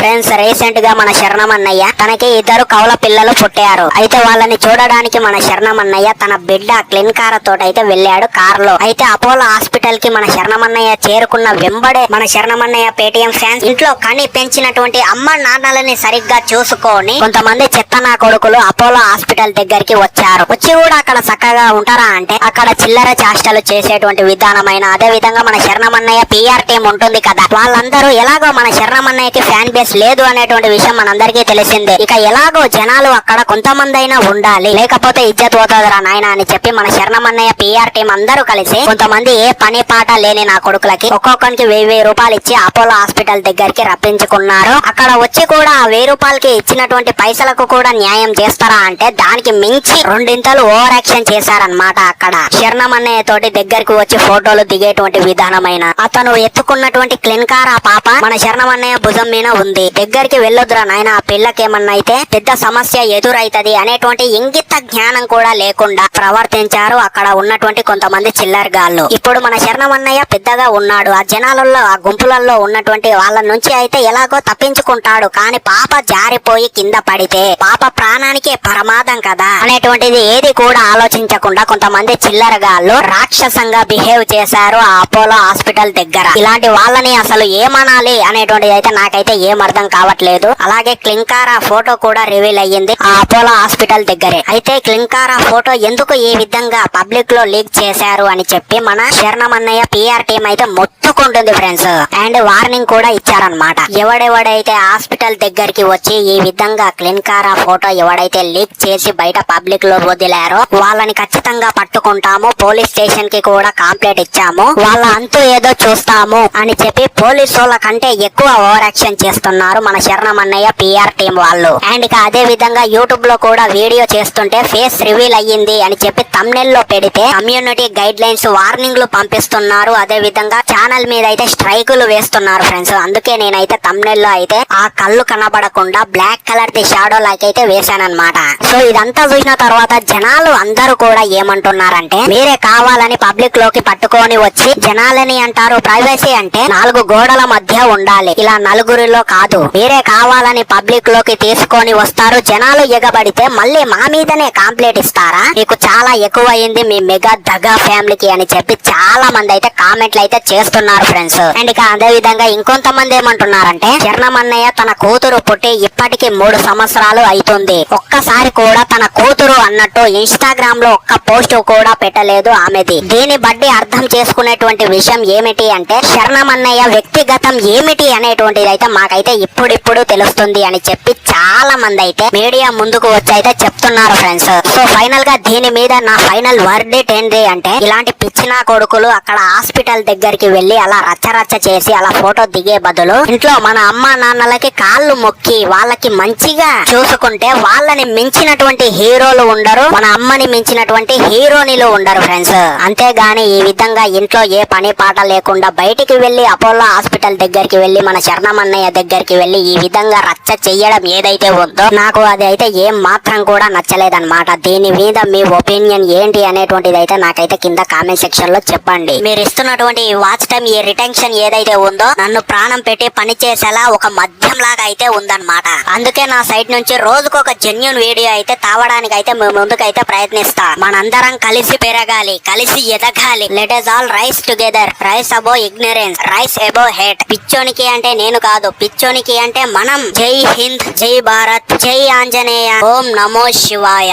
Friends, recent గా మన శరణమన్నయ్య తనకి ఇద్దరు కౌల పిల్లలు పుట్టారు. అయితే వాళ్ళని చూడడానికి మన శరణమన్నయ్య తన బిడ్డ క్లిన్కార తోటైతే వెళ్ళాడు కార్ లో. అయితే అపోలో హాస్పిటల్ కి మన శరణమన్నయ్య చేరుకున్న వెంబడే మన శరణమన్నయ్య పేటిఎం ఫ్యాన్స్ ఇంట్లో కని పెంచినటువంటి అమ్మ నాన్నలని సరిగ్గా చూసుకొని కొంతమంది చెత్తనా కొడుకులు అపోలో హాస్పిటల్ దగ్గరికి వచ్చారు. వచ్చి కూడా అక్కడ చక్కగా ఉంటారా అంటే అక్కడ చిల్లర చేష్టలు చేసేటువంటి విధానమైన అదే విధంగా మన శరణమన్నయ్య పిఆర్ టీం ఉంటుంది కదా, వాళ్ళందరూ ఎలాగో మన శరణమన్నయ్యకి ఫ్యాన్ బేస్ లేదు అనేటువంటి విషయం మనందరికీ తెలిసిందే. ఇక ఎలాగో జనాలు అక్కడ కొంతమంది అయినా ఉండాలి, లేకపోతే ఇజ్జత్ పోతుందిరా నాయన అని చెప్పి మన శరణమన్నయ్య పిఆర్ టీం అందరూ కలిసి కొంతమంది ఏ పని పాట లేని నా కొడుకులకి ఒక్కొక్కరికి 1000 రూపాయలు ఇచ్చి అపోలో హాస్పిటల్ దగ్గరికి రప్పించుకున్నారు. అక్కడ వచ్చి కూడా ఆ 1000 రూపాయలకి ఇచ్చినటువంటి పైసలకు కూడా న్యాయం చేస్తారా అంటే దానికి మించి రెండింతలు ఓవర్ యాక్షన్ చేశారనమాట. అక్కడ శరణమన్నయ్య తోటి దగ్గరికి వచ్చి ఫోటోలు దిగేటువంటి విధానమైన అతను ఎత్తుకున్నటువంటి క్లిన్కార్ ఆ పాప మన శరణమన్నయ్య భుజం మీద ఉంది. దగ్గరికి వెళ్ళొద్దురా నాయన, ఆ పిల్లకేమన్నా అయితే పెద్ద సమస్య ఎదురైతది అనేటువంటి ఇంగిత జ్ఞానం కూడా లేకుండా ప్రవర్తించారు అక్కడ ఉన్నటువంటి కొంతమంది చిల్లరగాళ్ళు. ఇప్పుడు మన శరణమన్నయ్య పెద్దగా ఉన్నాడు, ఆ జనాలలో ఆ గుంపులలో ఉన్నటువంటి వాళ్ళ నుంచి అయితే ఎలాగో తప్పించుకుంటాడు. కానీ పాప జారిపోయి కింద పడితే పాప ప్రాణానికే ప్రమాదం కదా అనేటువంటిది ఏది కూడా ఆలోచించకుండా కొంతమంది చిల్లరగాళ్ళు రాక్షసంగా బిహేవ్ చేశారు ఆ అపోలో హాస్పిటల్ దగ్గర. ఇలాంటి వాళ్ళని అసలు ఏమనాలి అనేటువంటిది అయితే నాకైతే ఏం అర్థం కావట్లేదు. అలాగే క్లిన్కారా ఫోటో కూడా రివీల్ అయ్యింది ఆ అపోలో హాస్పిటల్ దగ్గరే. అయితే క్లిన్కారా ఫోటో ఎందుకు ఈ విధంగా పబ్లిక్ లో లీక్ చేశారు అని చెప్పి మన శరణమన్నయ్య పిఆర్ టీం అయితే మొత్తుకుంటుంది ఫ్రెండ్స్. అండ్ వార్నింగ్ కూడా ఇచ్చారనమాట. ఎవడెవడైతే హాస్పిటల్ దగ్గరికి వచ్చి ఈ విధంగా క్లిన్కారా ఫోటో ఎవడైతే లీక్ చేసి బయట పబ్లిక్ లో వదిలారో వాళ్ళని ఖచ్చితంగా పట్టుకుంటాము, పోలీస్ స్టేషన్ కి కూడా కంప్లైంట్ ఇచ్చాము, వాళ్ళ అంతు ఏదో చూస్తాము అని చెప్పి పోలీసు వాళ్ళ కంటే ఎక్కువ ఓవర్ యాక్షన్ చేస్తున్నారు మన శరణమన్నయ్య పిఆర్ టీం వాళ్ళు. అండ్ ఇక అదే విధంగా యూట్యూబ్ లో కూడా వీడియో చేస్తుంటే ఫేస్ రివీల్ అయ్యింది అని చెప్పి థంబ్నెయిల్ లో పెడితే కమ్యూనిటీ గైడ్ లైన్స్ వార్నింగ్లు పంపిస్తున్నారు. అదే విధంగా ఛానల్ మీద అయితే స్ట్రైకులు వేస్తున్నారు ఫ్రెండ్స్. అందుకే నేనైతే థంబ్నెయిల్ లో అయితే ఆ కళ్ళు కనబడకుండా బ్లాక్ కలర్ ది షాడో లాక్ అయితే వేశానన్నమాట. సో ఇదంతా చూసిన తర్వాత జనాలు అందరూ కూడా ఏమంటున్నారంటే మీరే కావాలని పబ్లిక్ లోకి పట్టుకొని వచ్చి జనాలని అంటారు. ప్రైవసీ అంటే 4 గోడల మధ్య ఉండాలి, ఇలా నలుగురిలో కాదు. మీరే కావాలని పబ్లిక్ లోకి తీసుకొని వస్తారు, జనాలు ఎగబడితే మళ్ళీ మా మీదనే కంప్లైంట్ ఇస్తారా, మీకు చాలా ఎక్కువైంది మీ మెగా దగా ఫ్యామిలీకి అని చెప్పి చాలా మంది అయితే కామెంట్లు అయితే చేస్తున్నారు ఫ్రెండ్స్. అండ్ ఇక అదే విధంగా ఇంకొంతమంది ఏమంటున్నారంటే శరణమన్నయ్య తన కూతురు పుట్టి ఇప్పటికి 3 సంవత్సరాలు అవుతుంది, ఒక్కసారి కూడా తన కూతురు అన్నట్టు ఇన్స్టాగ్రామ్ లో ఒక్క పోస్ట్ కూడా పెట్టలేదు ఆమెది. దీన్ని బట్టి అర్థం చేసుకునేటువంటి విషయం ఏమిటి అంటే శరణమన్నయ్య వ్యక్తిగతం ఏమిటి అనేటువంటిది అయితే మాకైతే ఇప్పుడిప్పుడు తెలుస్తుంది అని చెప్పి చాలా మంది అయితే మీడియా ముందుకు వచ్చి అయితే చెప్తున్నారు ఫ్రెండ్స్. సో ఫైనల్ గా దీని మీద నా ఫైనల్ వర్డిట్ ఏంటి అంటే ఇలాంటి పిచ్చినా కొడుకులు అక్కడ హాస్పిటల్ దగ్గరికి వెళ్లి అలా రచ్చరచ్చ చేసి అలా ఫోటో దిగే బదులు ఇంట్లో మన అమ్మ నాన్నలకి కాళ్ళు మొక్కి వాళ్ళకి మంచిగా చూసుకుంటే వాళ్ళని మించినటువంటి హీరోలు ఉండరు, మన అమ్మని మించినటువంటి హీరోనిలు ఉండరు ఫ్రెండ్స్. అంతేగాని ఈ విధంగా ఇంట్లో ఏ పని పాట లేకుండా బయటికి వెళ్లి అపోలో హాస్పిటల్ దగ్గరికి వెళ్లి మన శరణమన్నయ్య దగ్గరికి వెళ్లి ఈ విధంగా రచ్చ చెయ్యడం ఏదైతే ఉందో నాకు అది అయితే ఏం మాత్రం కూడా నచ్చలేదన్నమాట. దీని మీద మీ ఒపీనియన్ ఏంటి అనేటువంటిది అయితే నాకైతే కింద కామెంట్ సెక్షన్ లో చెప్పండి. మీరు ఇస్తున్నటువంటి వాచ్ టైం ఈ రిటెన్షన్ ఏదైతే ఉందో నన్ను ప్రాణం పెట్టి పని చేసేలా ఒక మద్యం లాగా అయితే ఉందన్నమాట. అందుకే నా సైడ్ నుంచి రోజుకొక జెన్యూన్ వీడియో అయితే తావడానికి అయితే ముందుకైతే ప్రయత్నిస్తా. మనందరం కలిసి పెరగాలి, కలిసి ఎదగాలి. Let us all rise together, rise above ignorance, rise above hate. పిచ్చోనికి అంటే నేను కాదు, పిచ్చోనికి అంటే మనం. జై హింద్, జై భారత్, జై ఆంజనేయ, ఓం నమో శివాయ.